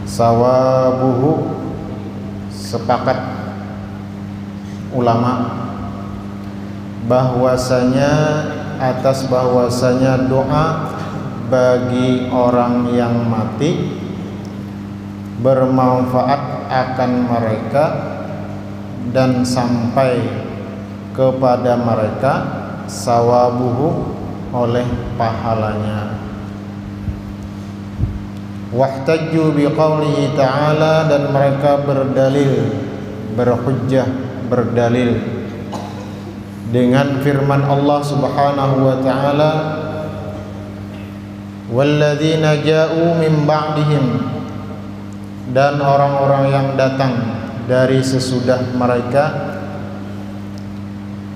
sawabuhu, sepakat ulama bahwasanya doa bagi orang yang mati bermanfaat akan mereka dan sampai kepada mereka sawabuhu, oleh pahalanya. Wahtajju biqaulihi ta'ala, dan mereka berdalil, berhujjah, berdalil dengan firman Allah Subhanahu wa ta'ala, walladzina ja'u min ba'dihim, dan orang-orang yang datang dari sesudah mereka,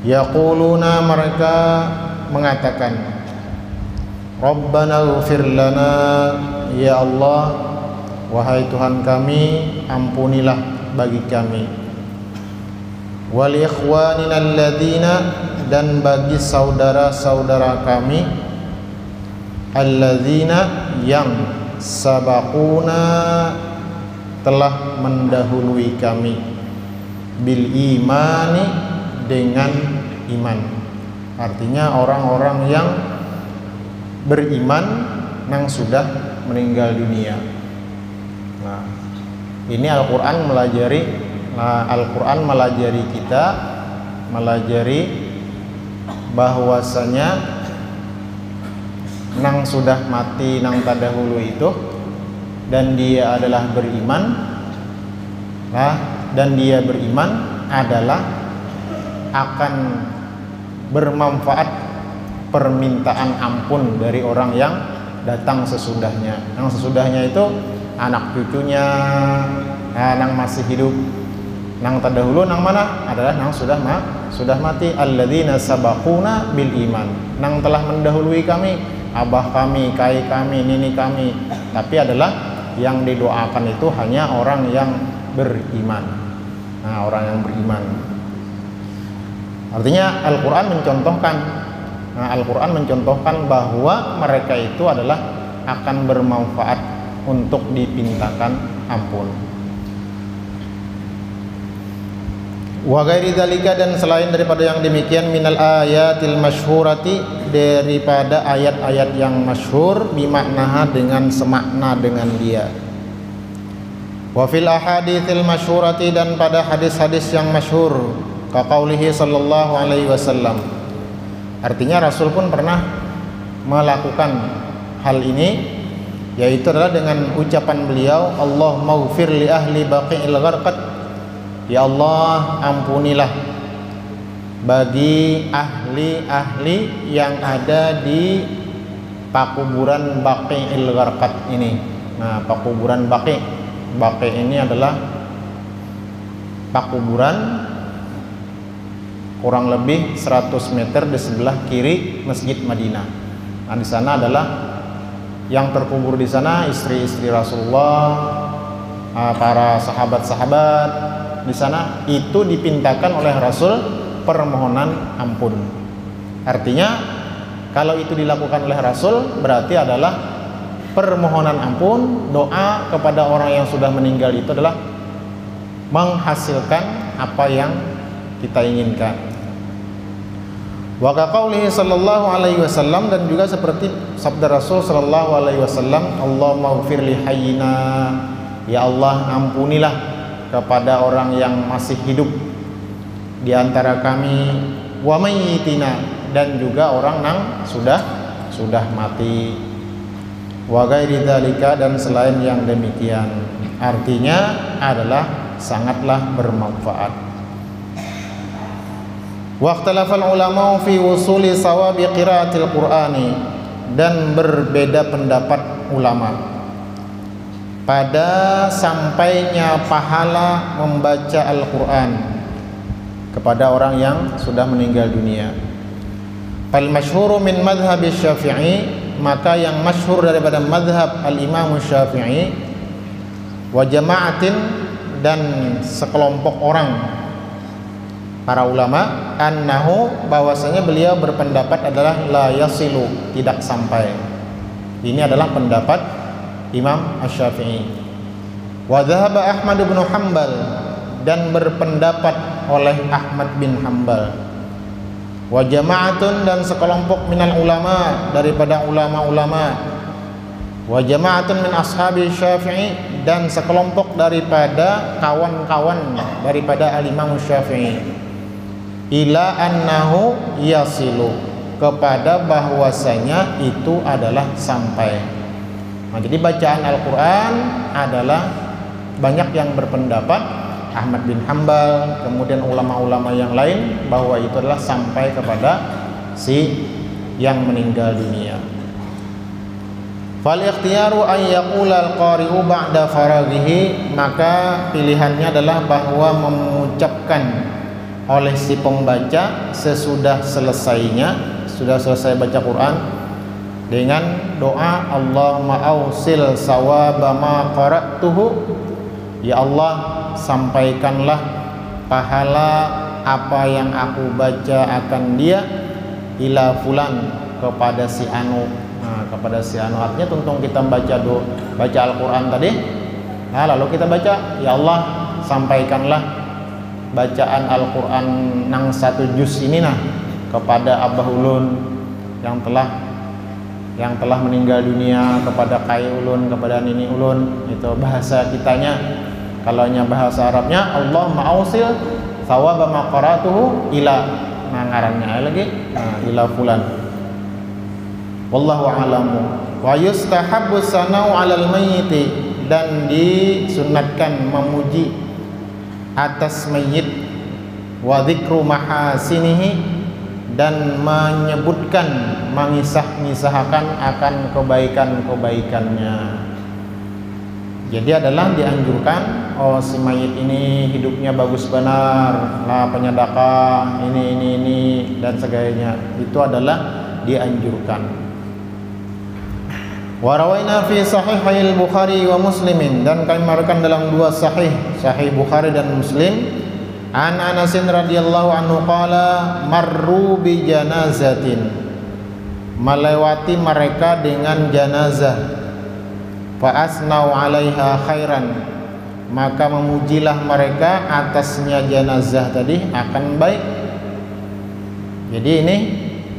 yaquluna, mereka mengatakan, Rabbana ighfir lana, ya Allah, wahai Tuhan kami, ampunilah bagi kami, wal ikhwanina alladzina, dan bagi saudara-saudara kami, alladzina, yang sabaquna, telah mendahului kami, bil imani, dengan iman. Artinya orang-orang yang beriman yang sudah meninggal dunia. Nah, ini Al-Qur'an melajari kita, melajari bahwasanya nang sudah mati nang tadahulu itu, dan dia adalah beriman, dan dia beriman adalah akan bermanfaat permintaan ampun dari orang yang datang sesudahnya. Yang sesudahnya itu anak cucunya, yang masih hidup. Yang terdahulu yang mana adalah yang sudah mati. Alladzina sabaquna bil iman, yang telah mendahului kami, abah kami, kai kami, nini kami. Tapi adalah yang didoakan itu hanya orang yang beriman. Nah, orang yang beriman. Artinya Al-Quran mencontohkan bahwa mereka itu adalah akan bermanfaat untuk dipintakan ampun. Wa ghairi dzalika, dan selain daripada yang demikian, minal ayatil masyhurati, daripada ayat-ayat yang masyhur, bimaknaha, dengan semakna dengan dia. Wa fil ahaditsil masyhurati, dan pada hadis-hadis yang masyhur, ka qaulihi sallallahu alaihi wasallam. Artinya Rasul pun pernah melakukan hal ini, yaitu adalah dengan ucapan beliau, Allahumma ighfir li ahli baqi'il gharqad, ya Allah, ampunilah bagi ahli-ahli yang ada di pakuburan Baqi'il Gharqad ini. Nah, pakuburan Baqi' ini adalah pakuburan kurang lebih 100 meter di sebelah kiri Masjid Madinah. Nah, di sana adalah yang terkubur di sana istri-istri Rasulullah, para sahabat-sahabat. Di sana itu dipintakan oleh Rasul permohonan ampun. Artinya kalau itu dilakukan oleh Rasul, berarti adalah permohonan ampun, doa kepada orang yang sudah meninggal itu adalah menghasilkan apa yang kita inginkan. Wa qaulihi sallallahu alaihi wasallam, dan juga seperti sabda Rasul sallallahu alaihi wasallam, Allahumma ighfir li hayyina, ya Allah, ampunilah kepada orang yang masih hidup di antara kami, wa mayyitina, dan juga orang yang sudah mati, wa ghairi dzalika, dan selain yang demikian. Artinya adalah sangatlah bermanfaat. Wa ikhtalafal ulama fi wusuli sawabi qiraatil qur'ani, dan berbeda pendapat ulama pada sampainya pahala membaca Al-Quran kepada orang yang sudah meninggal dunia. Fal masyhuru min madhhab Syafi'i, maka yang masyhur daripada madhab al-Imam Syafi'i, wa jama'atin, dan sekelompok orang para ulama, annahu, bahwasanya beliau berpendapat adalah la yasilu, tidak sampai. Ini adalah pendapat Imam Asy-Syafi'i. Wa dhahaba Ahmad bin Hanbal, dan berpendapat oleh Ahmad bin Hanbal. Wa jama'atun, dan sekelompok minal ulama, daripada ulama-ulama. Wa jama'atun min ashabi Syafi'i, dan sekelompok daripada kawan-kawan daripada al-Imam Syafi'i. Ila annahu yasilu, kepada bahwasanya itu adalah sampai. Nah, jadi bacaan Al-Quran adalah banyak yang berpendapat, Ahmad bin Hanbal, kemudian ulama-ulama yang lain, bahwa itu adalah sampai kepada si yang meninggal dunia. Fal ikhtiyaru an yaqula al-qari'u ba'da faraghihi, maka pilihannya adalah bahwa mengucapkan oleh si pembaca sesudah selesainya, sudah selesai baca Quran, dengan doa Allahumma ausil sawaba ma qara'tuhu, ya Allah, sampaikanlah pahala apa yang aku baca akan dia, ila fulan, kepada si anu. Nah, kepada si anu artinya tuntung kita baca Al-Quran tadi. Nah, lalu kita baca, ya Allah, sampaikanlah bacaan Al-Quran nang 1 juz ini nah kepada Abah Ulun yang telah meninggal dunia, kepada Kai Ulun, kepada Nini Ulun. Itu bahasa kitanya. Kalau bahasa Arabnya Allah ma'ausil thawaba ma qara'tuhu ila, nah ngarannya lagi, nah, ila fulan. Wallahu a'lamu. Wa yustahabbu sanau 'alal mayyiti, dan disunatkan memuji atas mayit, wa dzikru mahasinihi, dan menyebutkan, mengisah-ngisahkan akan kebaikan-kebaikannya. Jadi adalah dianjurkan, oh si mayit ini hidupnya bagus benar, lah penyedekah ini dan sebagainya, itu adalah dianjurkan. Wa rawaina fi sahihil Bukhari wa Muslimin, dan kami meriwayatkan dalam 2 sahih Bukhari dan Muslim, an Anas radhiyallahu anhu qala marru bi janazatin, melewati mereka dengan janazah, fa asnau 'alaiha khairan, maka memujilah mereka atasnya janazah tadi akan baik. Jadi ini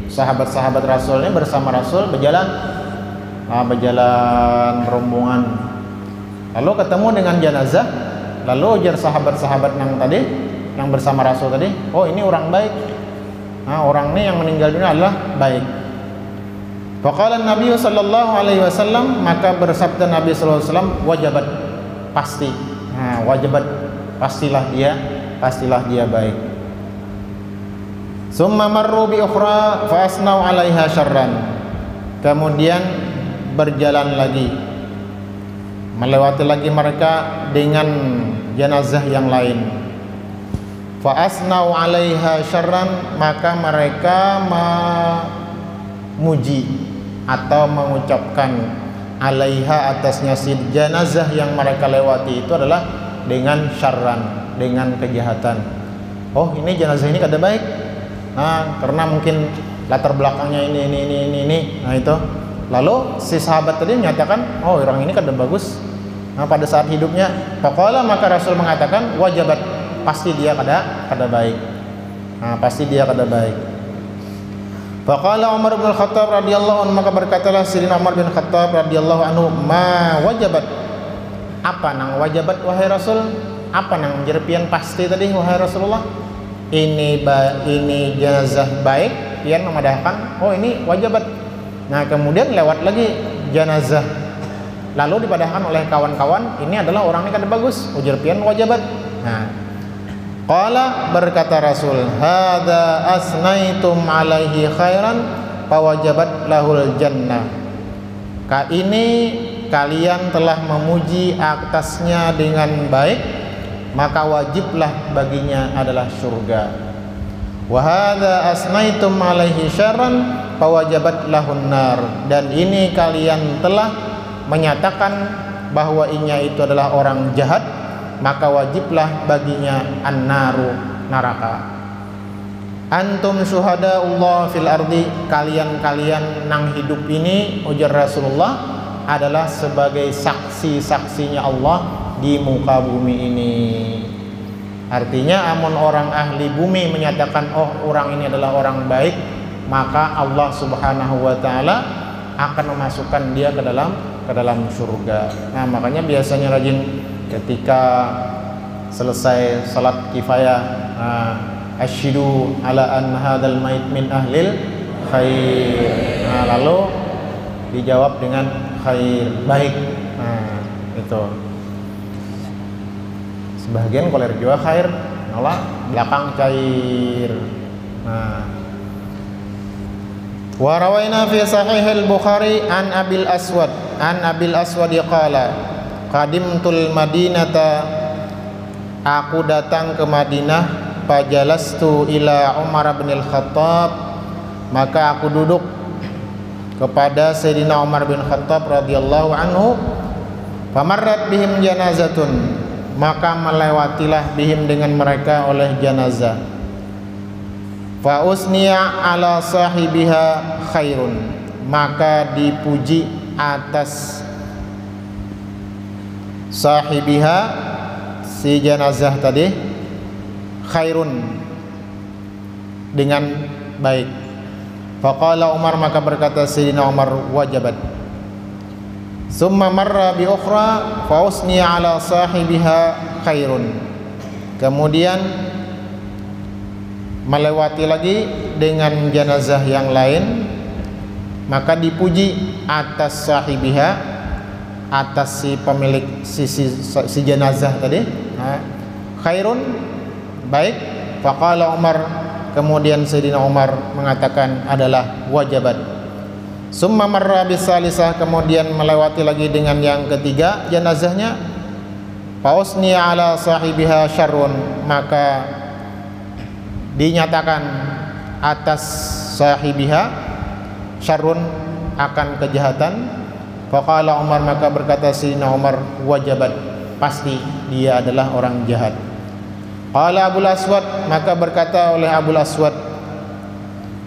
sahabat-sahabat Rasul ini bersama Rasul berjalan rombongan, lalu ketemu dengan janazah, lalu ujar sahabat-sahabat yang tadi yang bersama Rasul tadi, oh ini orang baik, nah orang ini yang meninggal dunia adalah baik. Faqala Nabi sallallahu alaihi wasallam, maka bersabda Nabi sallallahu alaihi wasallam, wajabat, pasti, nah wajabat, pastilah dia baik. Summa marru bi ukhra fa asnau 'alaiha syarran, kemudian berjalan lagi, melewati lagi mereka dengan jenazah yang lain. Fa asnau 'alaiha syarran, maka mereka memuji atau mengucapkan 'alaiha, atasnya si jenazah yang mereka lewati itu adalah dengan syarran, dengan kejahatan. Oh ini jenazah ini kada baik, nah karena mungkin latar belakangnya ini. Nah itu, lalu si sahabat tadi menyatakan, oh orang ini kada bagus, nah pada saat hidupnya. Faqala, maka Rasul mengatakan, wajabat, pasti dia kada baik, nah pasti dia kada baik. Faqala Umar bin Khattab radhiyallahu anhu, maka berkatalah Sayyidina Umar bin Khattab radhiyallahu anhu, ma wajabat, apa nang wajabat wahai Rasul, apa nang jerpian pasti tadi wahai Rasulullah? Ini jenazah baik, pian memadahkan, oh ini wajabat. Nah kemudian lewat lagi jenazah, lalu dipadahkan oleh kawan-kawan, ini adalah orang ini kada bagus, ujar pian wajabat. Nah qala, berkata Rasul, hadza asnaitum alaihi khairan fawajabat lahul jannah, ini kalian telah memuji atasnya dengan baik, maka wajiblah baginya adalah surga. Wa hadza asnaitum alaihi syarran fawajabat lahun nar, dan ini kalian telah menyatakan bahwa inya itu adalah orang jahat, maka wajiblah baginya an-naru, neraka. Antum syuhadaullah fil ardi, kalian nang hidup ini, ujar Rasulullah, adalah sebagai saksi-saksinya Allah di muka bumi ini. Artinya amun orang ahli bumi menyatakan oh orang ini adalah orang baik, maka Allah Subhanahu wa taala akan memasukkan dia ke dalam surga. Nah, makanya biasanya rajin ketika selesai salat kifayah, asyhadu ala an hadzal mait min ahlil khair. Nah, lalu dijawab dengan khair, baik. Nah, itu. Sebagian koler juga khair, malah belakang cair. Nah, wa rawaina fi sahih al-Bukhari an Abil Aswad qala qadimtul Madinata, aku datang ke Madinah, fajalastu ila Umar bin Al-Khattab, maka aku duduk kepada Sayyidina Umar bin Khattab radhiyallahu anhu. Famarrat bihim janazatun, maka melewatilah bihim dengan mereka oleh janazah. Fa usniya ala sahibiha khairun, maka dipuji atas sahibiha si jenazah tadi khairun, dengan baik. Faqala Umar, maka berkata Sayyidina Umar, wajabat. Summa marra bi ukhra fa usniya ala sahibiha khairun, kemudian melewati lagi dengan jenazah yang lain, maka dipuji atas sahibiha, atas si pemilik si jenazah tadi, khairun, baik. Faqala Umar, kemudian Sayyidina Umar mengatakan adalah wajabat. Summa marra bisalisah, kemudian melewati lagi dengan yang ketiga jenazahnya. Fausniya ala sahibiha syarrun, maka dinyatakan atas sahibiha syarrun, akan kejahatan. Faqala Umar, maka berkata Sayyidina Umar, wajabat, pasti dia adalah orang jahat. Qala Abul Aswad, maka berkata oleh Abul Aswad,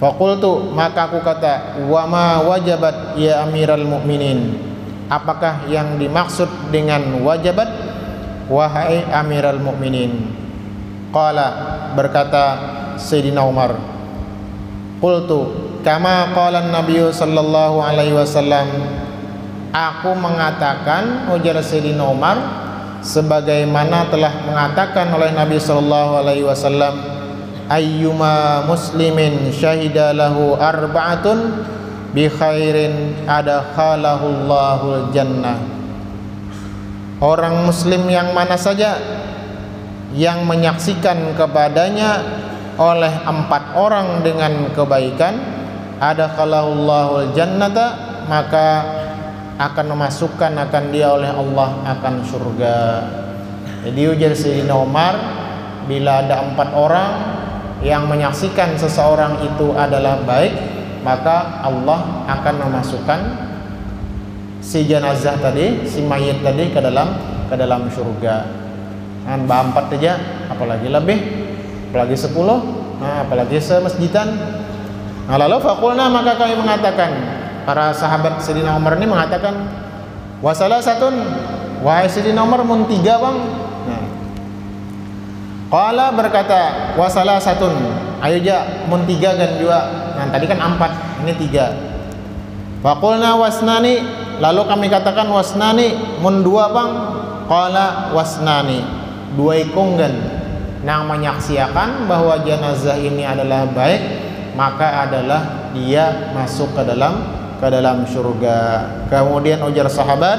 faqultu, maka aku kata, wa ma wajabat ya Amiral Mukminin, apakah yang dimaksud dengan wajabat wahai Amiral Mukminin? Qala, berkata Sayyidina Umar, qultu kama qala Nabi sallallahu alaihi wasallam, aku mengatakan, ujar Sayyidina Umar, sebagaimana telah mengatakan oleh Nabi sallallahu alaihi wasallam, ayyuma muslimin syahida lahu arba'atun bi khairin adkhalahu Allahul jannah. Orang muslim yang mana saja yang menyaksikan kepadanya oleh 4 orang dengan kebaikan, adkhalahu Allahul jannata, maka akan memasukkan akan dia oleh Allah akan surga. Jadi ujar Sayyidina Umar, bila ada 4 orang yang menyaksikan seseorang itu adalah baik, maka Allah akan memasukkan si jenazah tadi, si mayit tadi ke dalam surga. Nah, 4 aja, apalagi lebih, apalagi 10, nah, apalagi semasjidan. Nah, lalu faqulna, maka kami mengatakan, para sahabat Sayyidina Umar ini mengatakan, wasalah satun, wahai Sayyidina Umar, mun 3 bang. Nah, qala, berkata, wasalah satun, ayo ja, mun 3 kan juga. Nah, tadi kan 4, ini 3. Faqulna wasnani, lalu kami katakan wasnani, mun 2 bang. Qala wasnani, 2 ikunggan. Nang menyaksikan bahwa jenazah ini adalah baik, maka adalah dia masuk ke dalam surga. Kemudian ujar sahabat,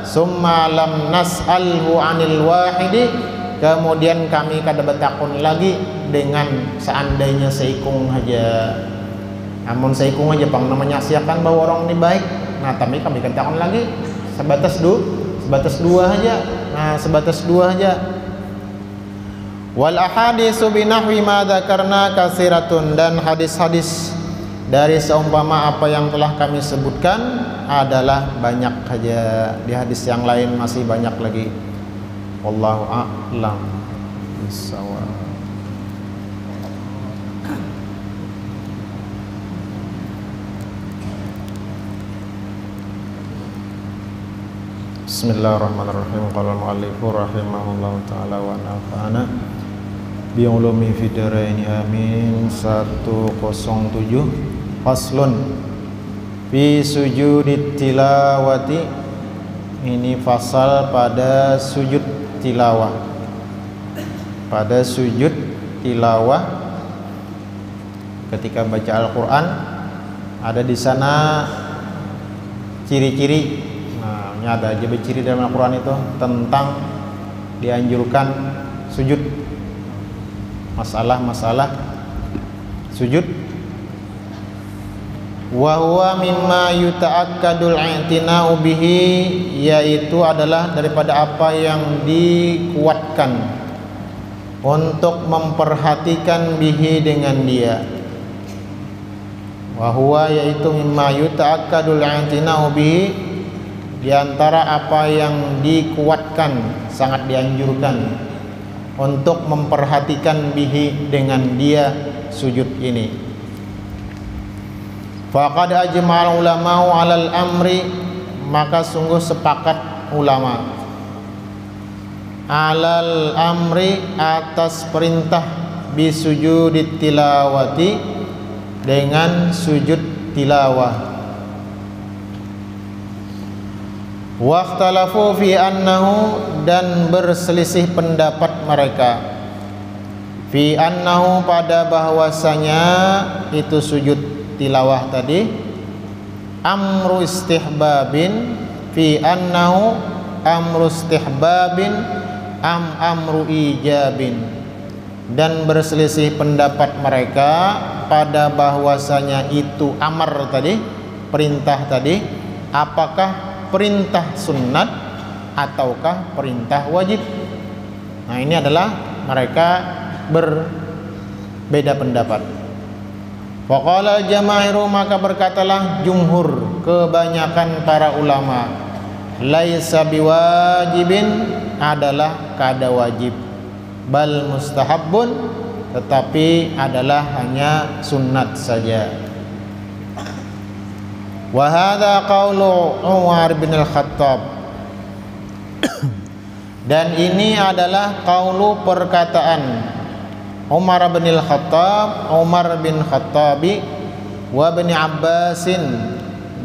summa lam nas'alhu 'anil wahidi, kemudian kami kada betakun lagi dengan seandainya seikung aja. Namun seikung aja bang namanya menyaksikan bahwa orang ini baik. Nah, tapi kami katakan lagi sebatas 2 aja. Nah, sebatas 2 aja. Wal ahaditsu binahwi ma dzakarna katsiratun, dan hadis-hadis dari seumpama apa yang telah kami sebutkan adalah banyak saja. Di hadis yang lain masih banyak lagi. Wallahu a'lam bissawab. Bismillahirrahmanirrahim. Qala al-mu'allifu rahimahullahu ta'ala wa nafa'ana bi ulumi fid dharain amin. 107 faslun fi sujudit tilawati. Ini fasal pada sujud tilawah. Pada sujud tilawah ketika baca Al-Qur'an ada di sana ciri-ciri. Nah, ini ada aja ciri dalam Al-Qur'an itu tentang dianjurkan sujud. Masalah-masalah sujud. Wa huwa mimma yuta'akkadul i'tina'u bihi, yaitu adalah daripada apa yang dikuatkan untuk memperhatikan bihi dengan dia. Wa huwa yaitu mimma yuta'akkadul i'tina'u bihi, di antara apa yang dikuatkan, sangat dianjurkan untuk memperhatikan bihi dengan dia sujud ini. Faqad ajma'al ulama'u 'alal amri, maka sungguh sepakat ulama 'alal amri, atas perintah bisujudit tilawati, dengan sujud tilawah. Waqtalafu fi annahu, dan berselisih pendapat mereka fi annahu, pada bahwasanya itu sujud tilawah tadi amru istihbabin, fi annahu amru istihbabin amru ijabin, dan berselisih pendapat mereka pada bahwasanya itu amar tadi, perintah tadi, apakah perintah sunnat ataukah perintah wajib. Nah, ini adalah mereka berbeda pendapat. Faqala jamaahiru, maka berkatalah jumhur, kebanyakan para ulama, laisa biwajibin, adalah kada wajib, bal mustahabbun, tetapi adalah hanya sunnat saja. Wa hadza qaulu Umar bin Al-Khattab, dan ini adalah qaulu, perkataan Umar bin Al-Khattab, Umar bin Khattabi, wa bin Abbasin,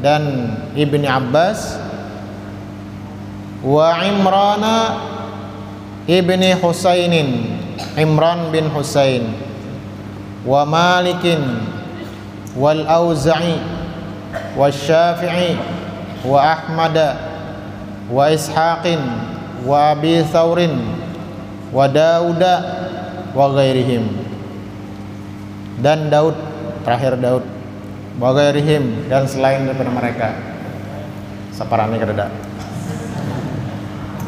dan Ibni Abbas, wa Imrana ibni Husainin, Imran bin Husain, wa Malikin, wal Auza'i, wa Syafi'i, wa Ahmada, wa Ishaqin, wa Abi Thawrin, wa Dauda, wa ghairihim, dan Daud, terakhir Daud, wa ghairihim, dan selain daripada mereka. Saparane kada.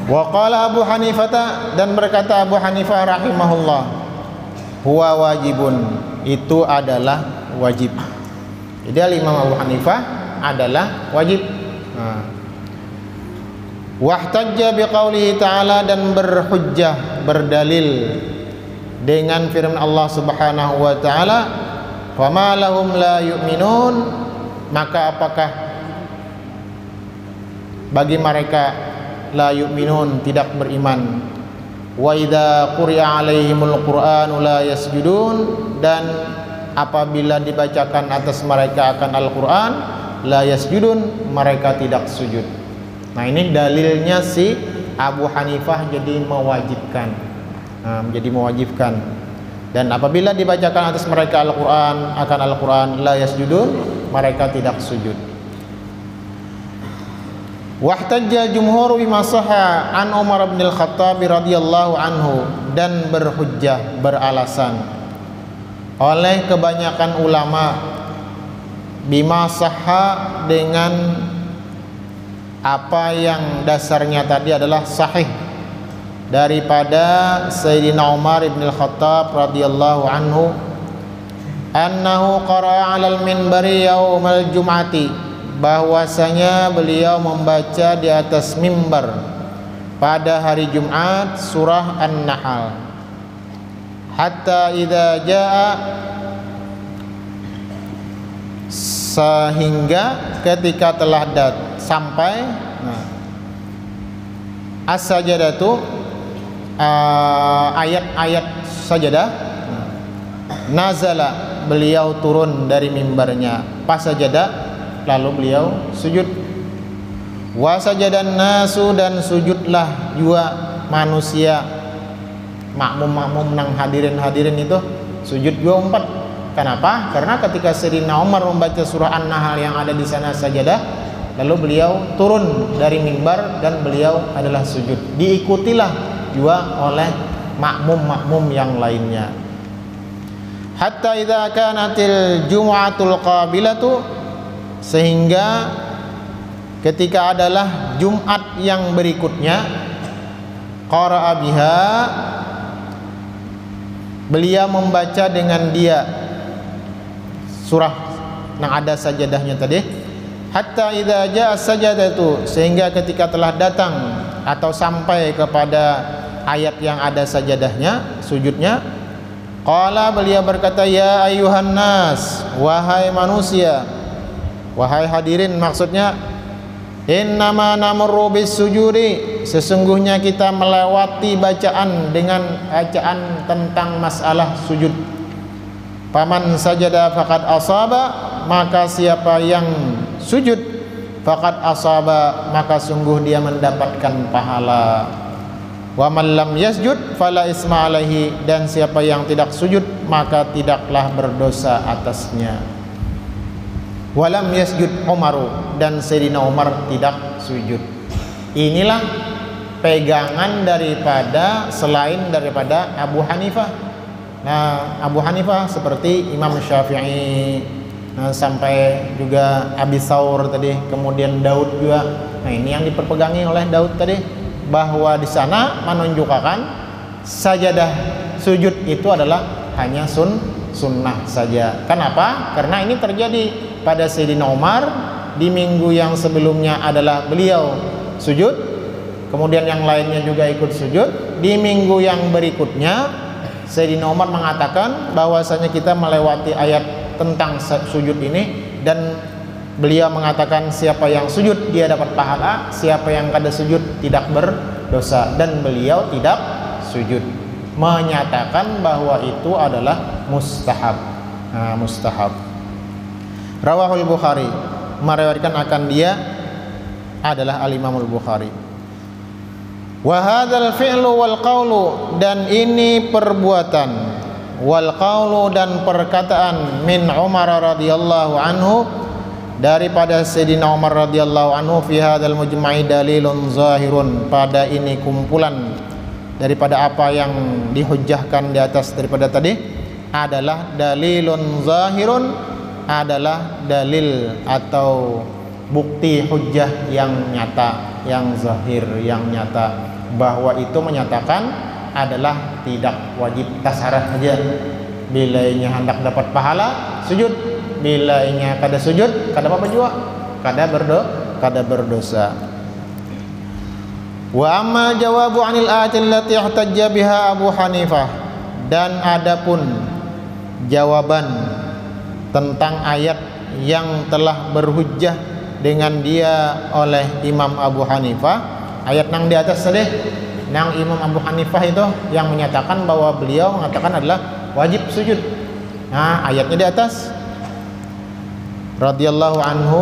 Wa qala Abu Hanifah, dan berkata Abu Hanifah rahimahullah, huwa wajibun, itu adalah wajib. Jadi Imam Abu Hanifah adalah wajib. Wahtajja biqaulihi ta'ala, dan berhujjah, berdalil dengan firman Allah Subhanahu wa taala, fama lahum la yu'minun, maka apakah bagi mereka la yu'minun, tidak beriman. Wa idza quri'a 'alaihimul qur'anu la yasjudun, dan apabila dibacakan atas mereka akan Al-Qur'an, la yasjudun, mereka tidak sujud. Nah, ini dalilnya si Abu Hanifah jadi mewajibkan. Menjadi mewajibkan. Dan apabila dibacakan atas mereka Al-Qur'an, akan Al-Qur'an, la yasjudun, mereka tidak sujud. Wahtajja jumhur bima sahha an Umar bin Al-Khattab radhiyallahu anhu, dan berhujjah, beralasan oleh kebanyakan ulama bima sahha, dengan apa yang dasarnya tadi adalah sahih daripada Sayyidina Umar bin Al-Khattab radhiyallahu anhu, annahu qara'a 'alal minbari yaumal jum'ati, bahwasanya beliau membaca di atas mimbar pada hari Jumat surah An-Nahl, hatta idza jaa, sehingga ketika telah sampai, as-sajadatu, ayat-ayat sajadah. Nazala, beliau turun dari mimbarnya, pas sajadah, lalu beliau sujud. Wa sajadan nasu, dan sujudlah juga manusia, makmum-makmum nang hadirin itu sujud juga 4. Kenapa? Karena ketika Sayyidina Umar membaca surah An-Nahl yang ada di sana sajadah, lalu beliau turun dari mimbar dan beliau adalah sujud. Diikutilah juga oleh makmum-makmum yang lainnya. Hatta idza kanatil jum'atul qabilatu, sehingga ketika adalah Jumat yang berikutnya, qara'a biha, beliau membaca dengan dia surah yang ada sajadahnya tadi. Hatta idza jaa sajadatu, sehingga ketika telah datang atau sampai kepada ayat yang ada sajadahnya, sujudnya, qala, beliau berkata, ya ayuhan nas, wahai manusia, wahai hadirin, maksudnya innama namurru bis sujudi, sesungguhnya kita melewati bacaan dengan bacaan tentang masalah sujud. Faman sajada faqad asaba, maka siapa yang sujud faqad asaba, maka sungguh dia mendapatkan pahala. Wa man lam yasjud fala isma alaihi, dan siapa yang tidak sujud maka tidaklah berdosa atasnya. Walam yasjud Umaru, dan Sayyidina Umar tidak sujud. Inilah pegangan daripada selain daripada Abu Hanifah. Nah, Abu Hanifah seperti Imam Syafi'i, sampai juga Abi Tsaur tadi, kemudian Daud juga. Nah, ini yang diperpegangi oleh Daud tadi, bahwa di sana menunjukkan sajadah sujud itu adalah hanya sunnah saja. Kenapa? Karena ini terjadi pada Sayyidina Umar. Di minggu yang sebelumnya adalah beliau sujud, kemudian yang lainnya juga ikut sujud. Di minggu yang berikutnya Sayyidina Umar mengatakan bahwasanya kita melewati ayat tentang sujud ini, dan beliau mengatakan siapa yang sujud dia dapat pahala, siapa yang kada sujud tidak berdosa, dan beliau tidak sujud, menyatakan bahwa itu adalah mustahab. Nah, mustahab. Rawahul Bukhari, meriwayatkan akan dia adalah al-Imamul Bukhari. Wa hadzal fi'lu wal qawlu, dan ini perbuatan, wal qawlu, dan perkataan, min Umar radhiyallahu anhu, daripada Sayyidina Umar radhiyallahu anhu, fi hadzal mujma'i dalilun zahirun, pada ini kumpulan daripada apa yang dihujjahkan di atas daripada tadi adalah dalilun zahirun, adalah dalil atau bukti hujjah yang nyata, yang zahir, yang nyata, bahwa itu menyatakan adalah tidak wajib tasarah saja. Bila inya hendak dapat pahala sujud, bila inya kada sujud kada apa jua, kada berdosa. Wa amma jawabu anil ayatil lati ihtajja biha Abu Hanifah, dan adapun jawaban tentang ayat yang telah berhujjah dengan dia oleh Imam Abu Hanifah, ayat nang di atas tadi, nang Imam Abu Hanifah itu yang menyatakan bahwa beliau mengatakan adalah wajib sujud. Nah, ayatnya di atas, radhiyallahu anhu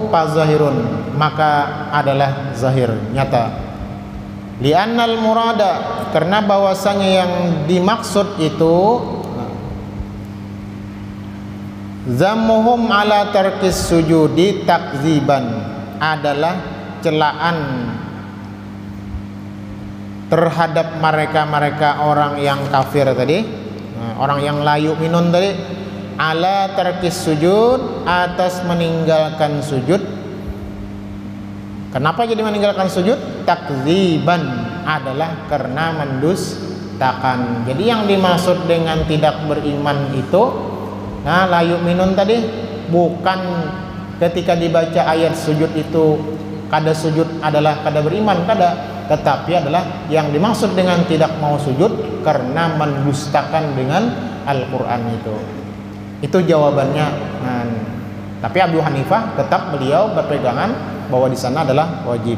fazahirun, maka adalah zahir, nyata. Li'annal murada, karena bahwasanya yang dimaksud itu zammuhum ala tarkis sujudi takziban, adalah celaan terhadap mereka orang yang kafir tadi, orang yang la yu'minun tadi, ala tarkis sujud, atas meninggalkan sujud. Kenapa jadi meninggalkan sujud? Takziban, adalah karena mendustakan. Jadi yang dimaksud dengan tidak beriman itu, nah, la yu'minun tadi bukan ketika dibaca ayat sujud itu kada sujud adalah kada beriman, kada, tetapi adalah yang dimaksud dengan tidak mau sujud karena mendustakan dengan Al-Qur'an itu. Itu jawabannya. Nah, tapi Abu Hanifah tetap beliau berpegangan bahwa di sana adalah wajib.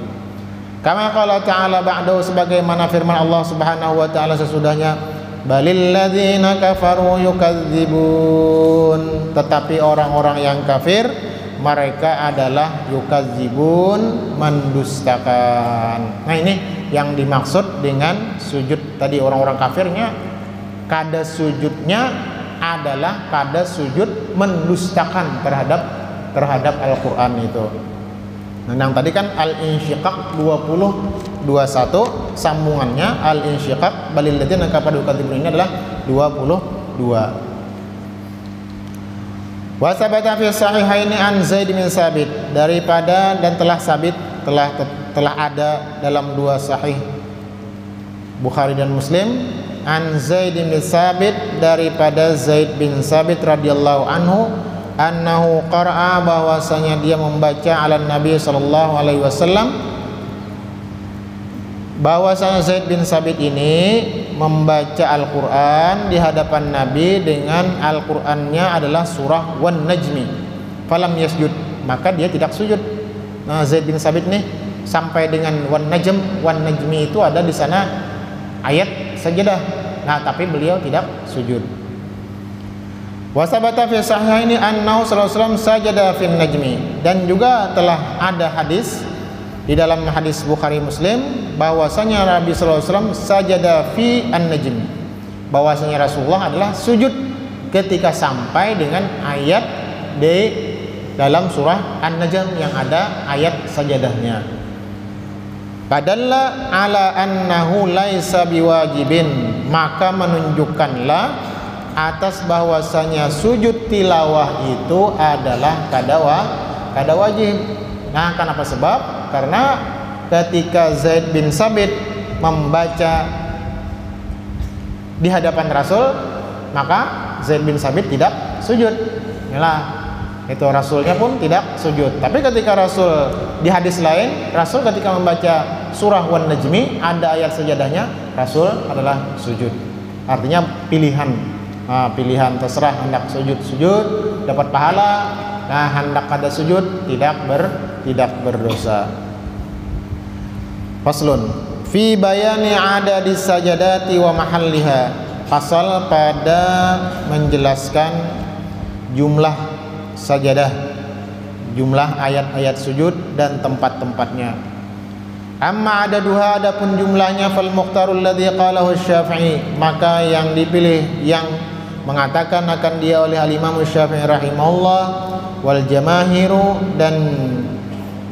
Kama qala ta'ala ba'dahu, sebagaimana firman Allah Subhanahu wa taala sesudahnya, balil ladzina kafaru yukadzibun, tetapi orang-orang yang kafir mereka adalah yukadzibun, mendustakan. Nah, ini yang dimaksud dengan sujud tadi. Orang-orang kafirnya kada sujudnya adalah kada sujud mendustakan terhadap Al-Qur'an itu. Nah, yang tadi kan Al-Insyiqaq 20 21 sambungannya Al-Insyiqaq balil ladzina kafaru yukadzibun, ini adalah 22. Wa sabata fi sahihaini an Zaid bin Sabit, daripada dan telah sabit telah ada dalam dua sahih Bukhari dan Muslim, an Zaid bin Sabit, daripada Zaid bin Sabit radhiyallahu anhu, annahu qara'a, bahwasanya dia membaca ala Nabi sallallahu alaihi wasallam, bahwasanya Zaid bin Sabit ini membaca Al-Qur'an di hadapan Nabi dengan Al-Qur'annya adalah surah Wan Najmi, falam yasjud, maka dia tidak sujud. Nah, Zaid bin Sabit nih sampai dengan Wan Najmi itu ada di sana ayat sajadah. Nah, tapi beliau tidak sujud. Wa sabata fi sahihaini annahu sallallahu alaihi wasallam sajada fin najmi, dan juga telah ada hadis di dalam hadis Bukhari Muslim bahwasanya Nabi sallallahu alaihi wasallam sajada fi an-najm, bahwasanya Rasulullah adalah sujud ketika sampai dengan ayat di dalam surah An-Najm yang ada ayat sajadahnya. Padalla ala annahu laisa biwajibin, maka menunjukkanlah atas bahwasanya sujud tilawah itu adalah kada wajib. Nah, kenapa sebab? Karena ketika Zaid bin Sabit membaca di hadapan Rasul, maka Zaid bin Sabit tidak sujud. Inilah, itu Rasulnya pun tidak sujud. Tapi ketika Rasul di hadis lain, Rasul ketika membaca surah Wan Najmi ada ayat sajadahnya, Rasul adalah sujud. Artinya pilihan. Nah, pilihan, terserah hendak sujud dapat pahala, nah hendak kada sujud tidak berdosa. Faslun fi bayani adadi sajadati wa mahalliha, pasal pada menjelaskan jumlah sajadah, jumlah ayat-ayat sujud dan tempat-tempatnya. Amma adaduha, adapun jumlahnya, fal mukhtarul ladzi qalahu Syafi'i, maka yang dipilih yang mengatakan akan dia oleh al-Imam Syafi'i rahimahullah, wal jamahiru, dan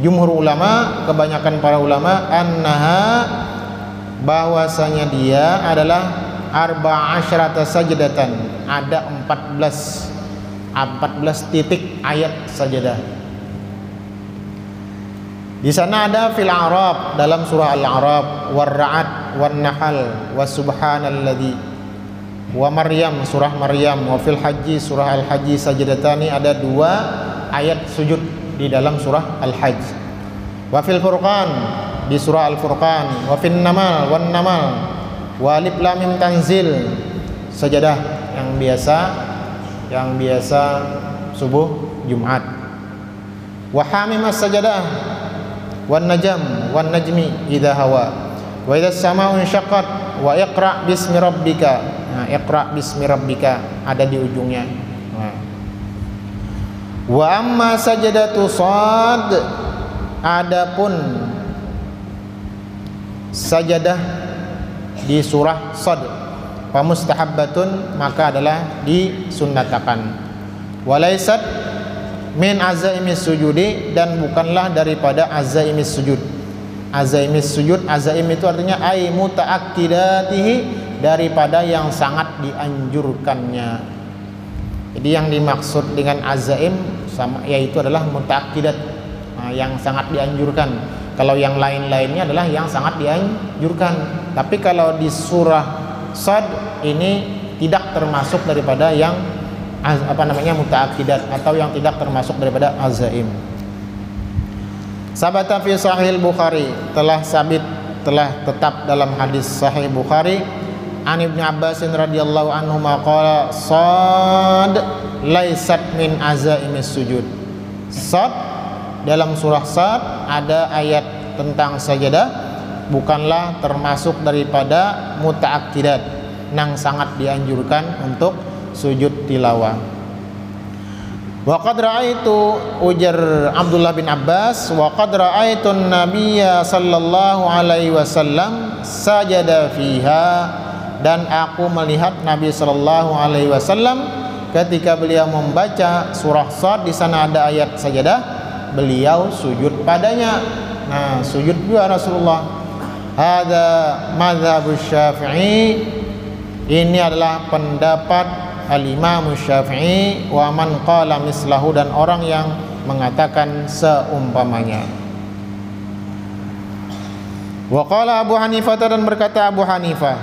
jumhur ulama, kebanyakan para ulama, annaha, bahwasanya dia adalah arba'asyarata sajdatan, ada 14 titik ayat sajadah. Di sana ada fil A'raf, dalam surah Al-A'raf, war Ra'd, wan Nahl, wa subhanalladzi, wa Maryam, surah Maryam, wa fil Hajji, surah Al-Hajji sajadatani, ada 2 ayat sujud di dalam surah Al-Hajj. Wa fil Furqan, di surah Al-Furqan, wa fin Namal, wan Namal, wa alif lam mim tanzil, sajadah yang biasa subuh Jumat. Wa hamim as-sajadah, wan najm, wan najmi idza hawa, wa idza as-samaa'u insyaqqat, wa iqra bismi rabbika. Nah, iqra bismi rabbika ada di ujungnya. Nah. Wa amma sajadatu sad, adapun sajadah di surah Sad, fa mustahabbatun, maka adalah disunnatakan. Walaisat min azaimis sujudi, dan bukanlah daripada azaimis sujud. Azaimis sujud, azaim itu artinya ai mutaakkidatihi, daripada yang sangat dianjurkannya. Jadi yang dimaksud dengan azaim sama yaitu adalah mutaakkidat, yang sangat dianjurkan. Kalau yang lain-lainnya adalah yang sangat dianjurkan. Tapi kalau di surah Sad ini tidak termasuk daripada yang mutaakkidat, atau yang tidak termasuk daripada azaim. Sabata fi sahih Bukhari, telah tetap dalam hadis sahih Bukhari, an Ibnu Abbas radhiyallahu anhu maqala sad laisat min azaimis sujud. Sad, dalam surah Sad ada ayat tentang sajadah bukanlah termasuk daripada muta'akkidat yang sangat dianjurkan untuk sujud tilawah. Wa qad ra'aitu, ujar Abdullah bin Abbas, wa qad ra'aitun nabiyya sallallahu alaihi wasallam sajada fiha, dan aku melihat Nabi sallallahu alaihi wasallam ketika beliau membaca surah Shad, di sana ada ayat sajadah, beliau sujud padanya. Nah, sujud juga Rasulullah. Hadza madzhabus Syafi'i, ini adalah pendapat Al-Imam Syafi'i, wa man qala mislahu, dan orang yang mengatakan seumpamanya. Wa qala Abu Hanifah, dan berkata Abu Hanifah,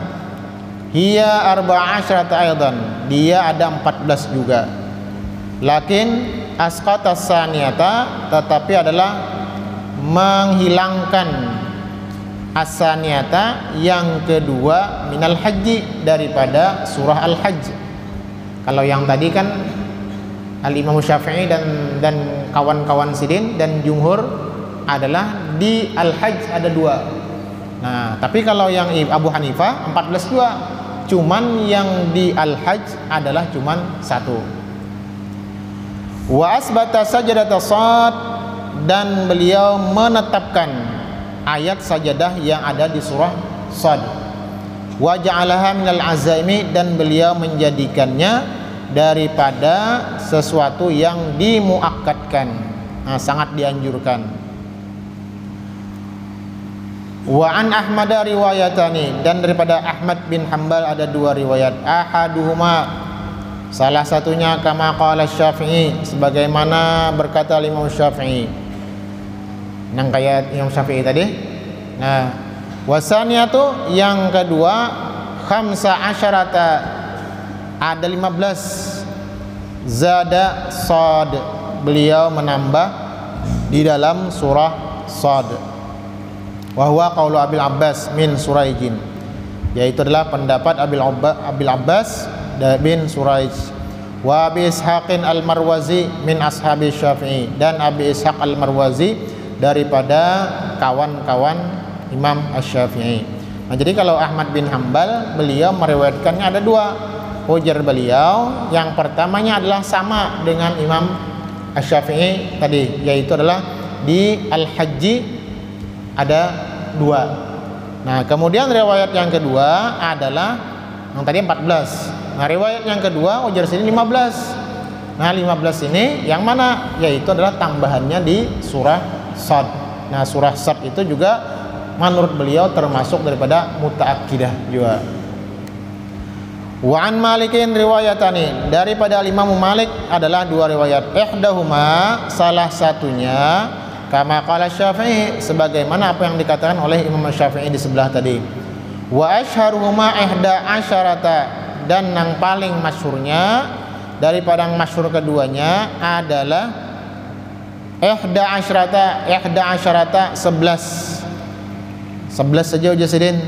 hiya arba'asyarata aidan, dia ada 14 juga. Lakin asqata saniyata, tetapi adalah menghilangkan as-saniyata yang kedua minal haji, daripada surah Al-Hajj. Kalau yang tadi kan Al-Imam Syafi'i dan kawan-kawan sidin dan jumhur adalah di Al-Hajj ada 2. Nah, tapi kalau yang Abu Hanifah 14 juga. Cuman yang di Al-Hajj adalah cuman 1. Wa asbata sajadata Shad, dan beliau menetapkan ayat sajadah yang ada di surah Shad. Wa ja'alaha minal azaimi, dan beliau menjadikannya daripada sesuatu yang dimuakkadkan, nah, sangat dianjurkan. Wa an Ahmad riwayatani, dan daripada Ahmad bin Hanbal ada 2 riwayat. Ahaduhuma, salah satunya kama qala Syafi'i, sebagaimana berkata Imam Syafi'i, yang kayak Imam Syafi'i tadi. Nah, wasaniyatu, yang kedua, khamsa asyarata, ada 15. Zada Shad, beliau menambah di dalam surah Shad. Wa huwa qaulu Abil Abbas min Suraijin, yaitu adalah pendapat Abil Abbas bin Suraij. Wa Abi Ishaqin al-Marwazi min ashabi Syafi'i, dan Abi Ishaq al-Marwazi daripada kawan-kawan Imam Asy-Syafi'i. Nah, jadi kalau Ahmad bin Hanbal, beliau meriwayatkannya ada 2. Ujar beliau, yang pertamanya adalah sama dengan Imam Asy-Syafi'i tadi, yaitu adalah di Al-Hajji ada 2. Nah, kemudian riwayat yang kedua adalah yang tadi 14. Nah, riwayat yang kedua ujar sini 15. Nah, 15 ini yang mana? Yaitu adalah tambahannya di surah Shad. Nah, surah Shad itu juga menurut beliau termasuk daripada muta'akkidah juga. Wa an Malikin riwayatani, daripada Imam Malik adalah 2 riwayat. Ihdahuma, salah satunya, kama qala Syafi'i, sebagaimana apa yang dikatakan oleh Imam Syafi'i di sebelah tadi. Wa asyharuhuma ihda asyarata, dan yang paling masyhurnya daripada yang masyhur keduanya adalah ihda asyarata 11 saja ujar sidin.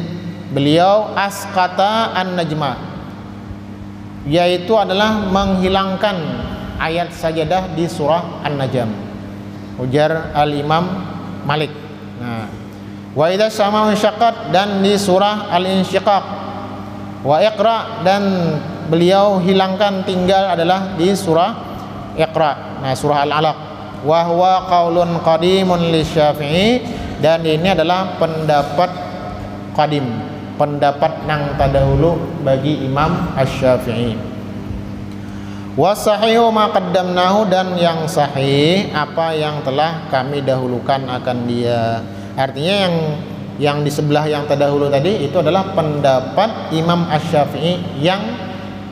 Beliau asqata an-najma, yaitu adalah menghilangkan ayat sajadah di surah An-Najm, ujar Al-Imam Malik. Nah, wa idza sama'u syaqqat, dan di surah Al-Insyiqaq. Wa Iqra, dan beliau hilangkan tinggal adalah di surah Iqra, nah surah Al-Alaq. Wa huwa qaulun qadimun li Syafi'i, dan ini adalah pendapat qadim, pendapat yang terdahulu bagi Imam Asy-Syafi'i. Wasahihu ma qaddamnahu, dan yang sahih apa yang telah kami dahulukan akan dia. Artinya yang di sebelah yang terdahulu tadi itu adalah pendapat Imam Asy-Syafi'i yang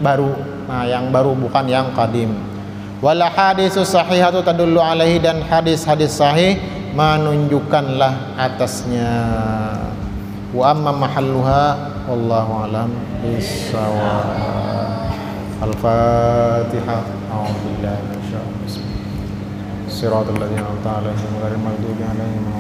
baru. Nah, yang baru, bukan yang qadim. Wal hadisus sahihatu tadullu alaihi, dan hadis-hadis sahih menunjukkanlah atasnya. Wa amma mahalluha wallahu alam bissawab. Al-Fatihah. A'udzubillahi minasyaitonir rajim. Shiratal ladzina an'amta 'alaihim ghairil maghdubi 'alaihim